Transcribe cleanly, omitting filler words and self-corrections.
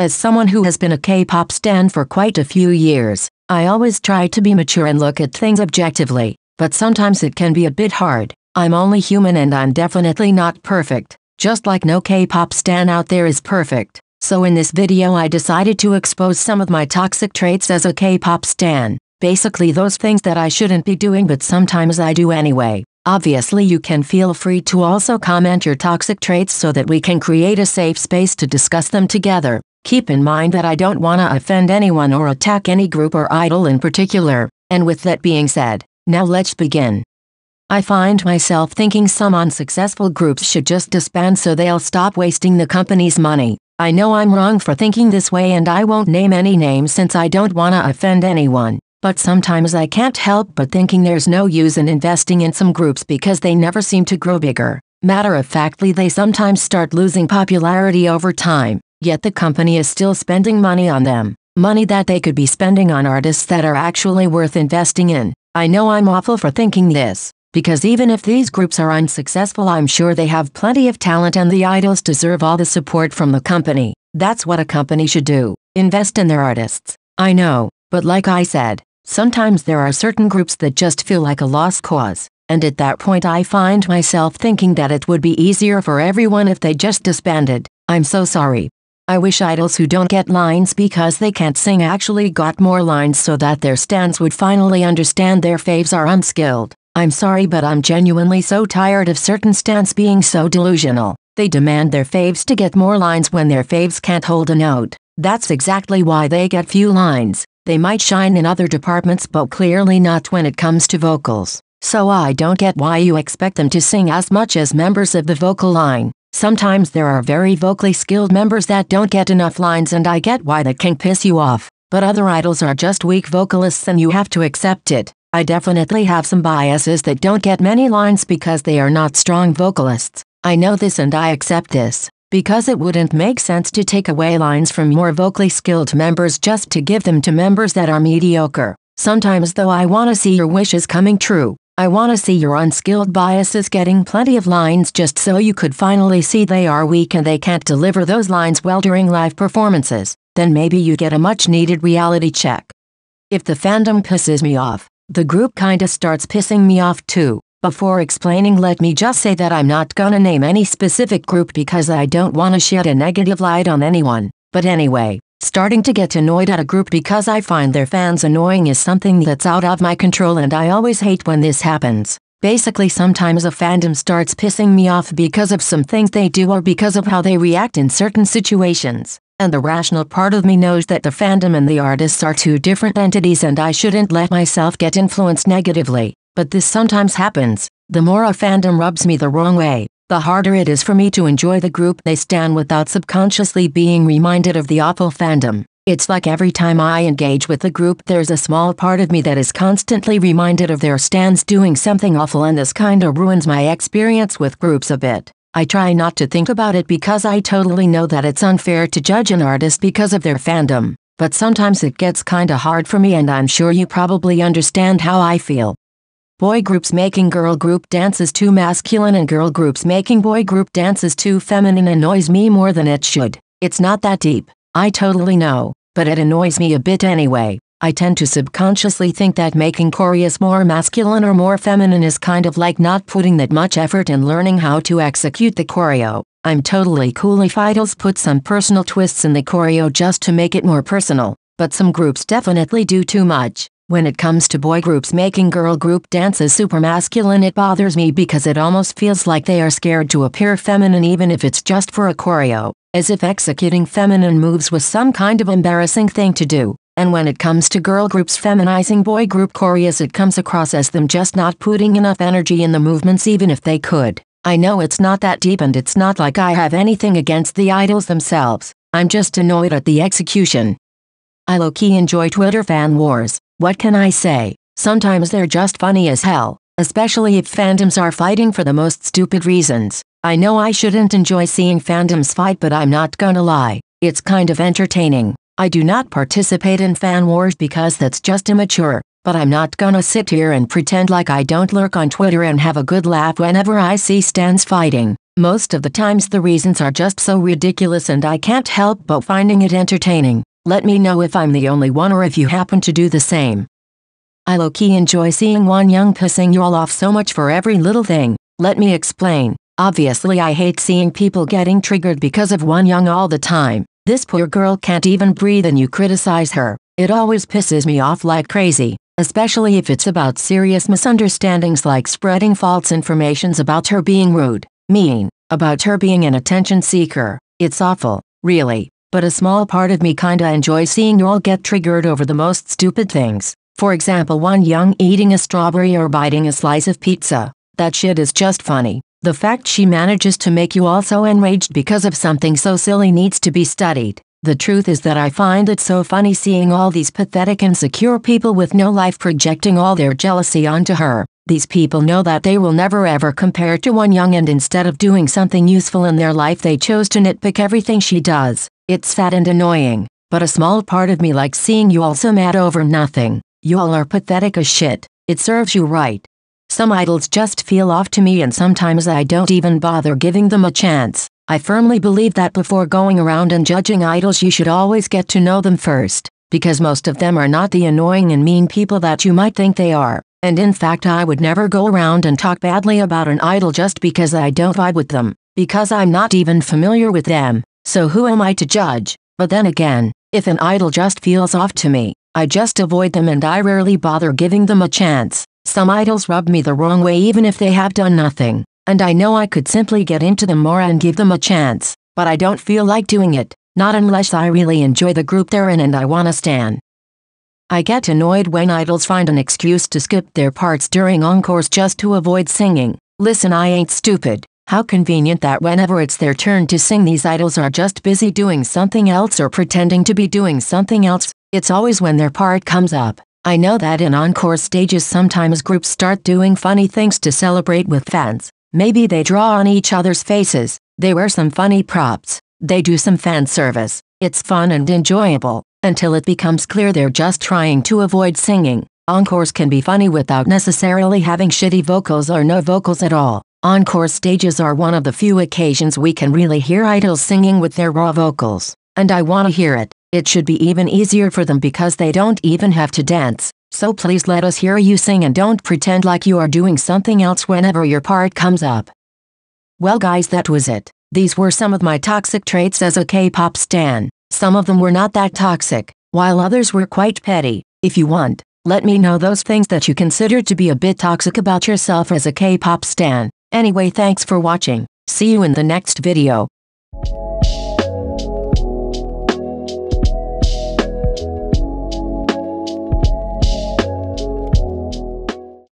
As someone who has been a K-pop stan for quite a few years, I always try to be mature and look at things objectively, but sometimes it can be a bit hard. I'm only human and I'm definitely not perfect, just like no K-pop stan out there is perfect. So in this video I decided to expose some of my toxic traits as a K-pop stan. Basically those things that I shouldn't be doing but sometimes I do anyway. Obviously you can feel free to also comment your toxic traits so that we can create a safe space to discuss them together. Keep in mind that I don't wanna offend anyone or attack any group or idol in particular, and with that being said, now let's begin. I find myself thinking some unsuccessful groups should just disband so they'll stop wasting the company's money. I know I'm wrong for thinking this way and I won't name any names since I don't wanna offend anyone, but sometimes I can't help but thinking there's no use in investing in some groups because they never seem to grow bigger. Matter of factly, they sometimes start losing popularity over time. Yet the company is still spending money on them, money that they could be spending on artists that are actually worth investing in. I know I'm awful for thinking this, because even if these groups are unsuccessful I'm sure they have plenty of talent and the idols deserve all the support from the company. That's what a company should do, invest in their artists. I know, but like I said, sometimes there are certain groups that just feel like a lost cause, and at that point I find myself thinking that it would be easier for everyone if they just disbanded. I'm so sorry. I wish idols who don't get lines because they can't sing actually got more lines so that their stans would finally understand their faves are unskilled. I'm sorry but I'm genuinely so tired of certain stans being so delusional. They demand their faves to get more lines when their faves can't hold a note. That's exactly why they get few lines. They might shine in other departments but clearly not when it comes to vocals. So I don't get why you expect them to sing as much as members of the vocal line. Sometimes there are very vocally skilled members that don't get enough lines and I get why that can piss you off, but other idols are just weak vocalists and you have to accept it. I definitely have some biases that don't get many lines because they are not strong vocalists. I know this and I accept this, because it wouldn't make sense to take away lines from more vocally skilled members just to give them to members that are mediocre. Sometimes though I wanna see your wishes coming true. I wanna see your unskilled biases getting plenty of lines just so you could finally see they are weak and they can't deliver those lines well during live performances. Then maybe you get a much needed reality check. If the fandom pisses me off, the group kinda starts pissing me off too. Before explaining, let me just say that I'm not gonna name any specific group because I don't wanna shed a negative light on anyone. But anyway, starting to get annoyed at a group because I find their fans annoying is something that's out of my control and I always hate when this happens. Basically sometimes a fandom starts pissing me off because of some things they do or because of how they react in certain situations. And the rational part of me knows that the fandom and the artists are two different entities and I shouldn't let myself get influenced negatively. But this sometimes happens. The more a fandom rubs me the wrong way, the harder it is for me to enjoy the group they stan without subconsciously being reminded of the awful fandom. It's like every time I engage with the group there's a small part of me that is constantly reminded of their stans doing something awful and this kinda ruins my experience with groups a bit. I try not to think about it because I totally know that it's unfair to judge an artist because of their fandom, but sometimes it gets kinda hard for me and I'm sure you probably understand how I feel. Boy groups making girl group dances too masculine and girl groups making boy group dances too feminine annoys me more than it should. It's not that deep, I totally know, but it annoys me a bit anyway. I tend to subconsciously think that making choreos more masculine or more feminine is kind of like not putting that much effort in learning how to execute the choreo. I'm totally cool if idols put some personal twists in the choreo just to make it more personal, but some groups definitely do too much. When it comes to boy groups making girl group dances super masculine it bothers me because it almost feels like they are scared to appear feminine even if it's just for a choreo, as if executing feminine moves was some kind of embarrassing thing to do. And when it comes to girl groups feminizing boy group choreos it comes across as them just not putting enough energy in the movements even if they could. I know it's not that deep and it's not like I have anything against the idols themselves, I'm just annoyed at the execution. I low-key enjoy Twitter fan wars. What can I say? Sometimes they're just funny as hell, especially if fandoms are fighting for the most stupid reasons. I know I shouldn't enjoy seeing fandoms fight but I'm not gonna lie, it's kind of entertaining. I do not participate in fan wars because that's just immature. but I'm not gonna sit here and pretend like I don't lurk on Twitter and have a good laugh whenever I see stans fighting. Most of the times the reasons are just so ridiculous and I can't help but finding it entertaining. Let me know if I'm the only one or if you happen to do the same. I low-key enjoy seeing Wonyoung pissing y'all off so much for every little thing. Let me explain. Obviously I hate seeing people getting triggered because of Wonyoung all the time. This poor girl can't even breathe and you criticize her. It always pisses me off like crazy, especially if it's about serious misunderstandings like spreading false informations about her being rude, mean, about her being an attention seeker. It's awful, really, but a small part of me kinda enjoys seeing y'all get triggered over the most stupid things. For example, Wonyoung eating a strawberry or biting a slice of pizza. That shit is just funny. The fact she manages to make you all so enraged because of something so silly needs to be studied. The truth is that I find it so funny seeing all these pathetic insecure people with no life projecting all their jealousy onto her. These people know that they will never ever compare to Wonyoung, and instead of doing something useful in their life they chose to nitpick everything she does. It's sad and annoying, but a small part of me likes seeing you all so mad over nothing. Y'all are pathetic as shit. It serves you right. Some idols just feel off to me and sometimes I don't even bother giving them a chance. I firmly believe that before going around and judging idols you should always get to know them first, because most of them are not the annoying and mean people that you might think they are. And in fact I would never go around and talk badly about an idol just because I don't vibe with them, because I'm not even familiar with them, so who am I to judge? But then again, if an idol just feels off to me, I just avoid them and I rarely bother giving them a chance. Some idols rub me the wrong way even if they have done nothing, and I know I could simply get into them more and give them a chance, but I don't feel like doing it, not unless I really enjoy the group they're in and I wanna stan. I get annoyed when idols find an excuse to skip their parts during encores just to avoid singing. Listen, I ain't stupid. How convenient that whenever it's their turn to sing these idols are just busy doing something else or pretending to be doing something else. It's always when their part comes up. I know that in encore stages sometimes groups start doing funny things to celebrate with fans. Maybe they draw on each other's faces, they wear some funny props, they do some fan service. It's fun and enjoyable, until it becomes clear they're just trying to avoid singing. Encores can be funny without necessarily having shitty vocals or no vocals at all. Encore stages are one of the few occasions we can really hear idols singing with their raw vocals, and I wanna hear it. It should be even easier for them because they don't even have to dance, so please let us hear you sing and don't pretend like you are doing something else whenever your part comes up. Well guys, that was it. These were some of my toxic traits as a K-pop stan. Some of them were not that toxic, while others were quite petty. If you want, let me know those things that you consider to be a bit toxic about yourself as a K-pop stan. Anyway, thanks for watching. See you in the next video.